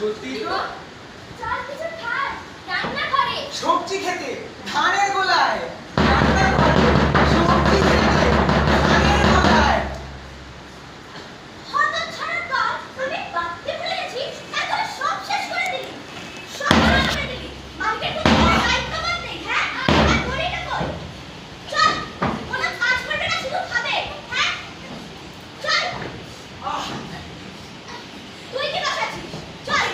সত্যি তো? চল কিছু খাস, রান্না করে। সবজি খেতে ধানের গোলায়, রান্না করে সবজি খেতে ধানের গোলায়। হতচ্ছাড়া দল, আমি ভাবতে ভুলে গেছি, একবারে সব শেষ করে দিলি। সব শেষ করে দিলি। মার্কেটে কোনো দায়িত্ববান নেই, হ্যাঁ? আর গড়িটা কই? চল, কোনো কাজ করবে না, শুধু খাবে, হ্যাঁ? চল। আহ, তুই কি বসাচ্ছিস? চল।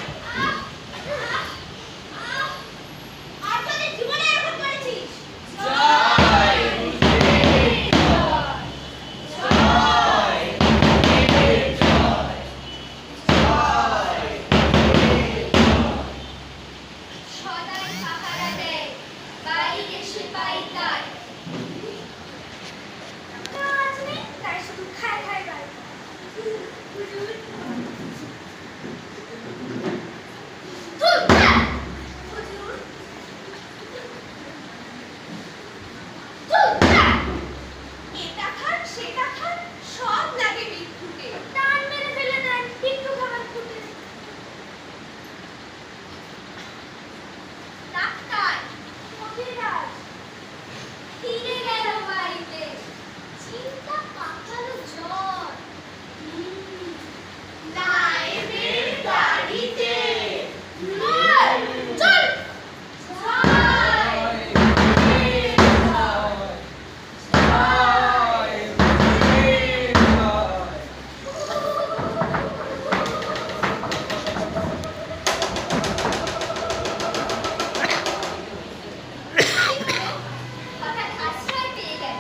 আর তোদের জীবনে এরকম করেছিস? জয় বুদ্ধি, জয় বুদ্ধির জয়, জয় বুদ্ধির জয়। সদাই পাহারা দেয়, বাইরে সিপাই তার। কাজ নেই, তাই শুধু খায় খায় বেড়ায়। হুজুর, ধুর, হুজুর, ধুর, এটা খান, সেটা খান, সব লাগে বিদ্যুতে। টান মেরে ফেলে দেন, একটু খাবার ফুটে। ডাক্তার, কবিরাজ, ফিরে গেল বাড়িতে। চিন্তা পাকালো জ্বর। নায়েবের গাড়িতে। চল, চল। জয় বুদ্ধির জয়, জয় বুদ্ধির জয়। হঠাৎ আশ্রয় পেয়ে গেল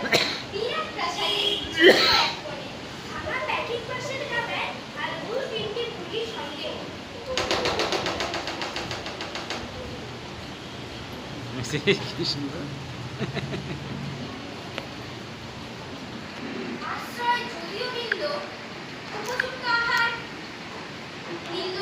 বিরাট প্রাসাদে, ছোট এক কোণে। ভাঙা প্যাকিং বাক্সের ডাবায় আর ভুল তিনটে পুলিশ সঙ্গে। আশ্রয় যদিও মিলল, উপযুক্ত আহার মিলল